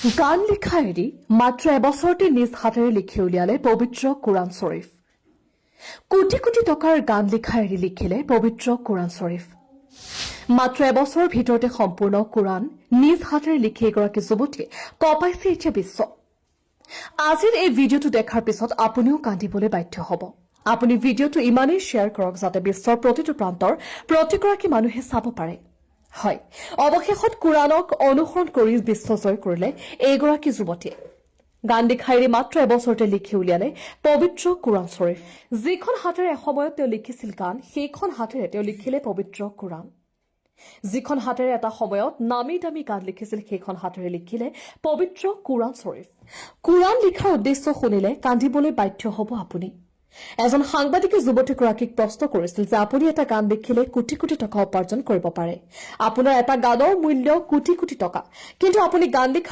গান লিখা এৰি মাত্ৰ এবছৰতে নিজ হাতেৰে লিখি উলিয়ালে পবিত্ৰ কোৰাণ শ্বৰীফ। কোটি কোটি টকাৰ গান লিখা এৰি লিখিলে পবিত্ৰ কোৰাণ শ্বৰীফ। মাত্ৰ এবছৰৰ ভিতৰতে সম্পূৰ্ণ কোৰাণ নিজ হাতেৰে লিখি এগৰাকী যুৱতীয়ে কঁপাইছে এতিয়া বিশ্ব। আজিৰ এই ভিডিঅ'টো দেখাৰ পিছত আপুনিও কান্দিবলৈ বাধ্য হ'ব। আপুনি ভিডিঅ'টো ইমানেই শ্বেয়াৰ কৰক যাতে বিশ্বৰ প্ৰতিটো প্ৰান্তৰ প্ৰতিগৰাকী মানুহে চাব পাৰে। হয়, অৱশেষত কোৰাণক অনুসৰণ কৰি বিশ্ব জয় কৰিলে এইগৰাকী যুৱতীয়ে। গান লিখা এৰি মাত্ৰ এবছৰতে লিখি উলিয়ালে পবিত্ৰ কোৰাণ শ্বৰীফ। যিখন হাতেৰে এসময়ত তেওঁ লিখিছিল গান, সেইখন হাতেৰে তেওঁ লিখিলে পবিত্ৰ কোৰাণ। যিখন হাতেৰে এটা সময়ত নামী দামী গান লিখিছিল, সেইখন হাতেৰে লিখিলে পবিত্ৰ কোৰাণ শ্বৰীফ। কোৰাণ লিখাৰ উদ্দেশ্য শুনিলে কান্দিবলৈ বাধ্য হ'ব আপুনি। এজন সাংবাদিকে যুৱতীগৰাকীক প্ৰশ্ন কৰিছিল যে আপুনি এটা গান লিখিলে কোটি কোটি টকা উপাৰ্জন কৰিব পাৰে। আপোনাৰ এটা গানৰ মূল্য কোটি কোটি টকা, কিন্তু আপুনি গান লিখাৰ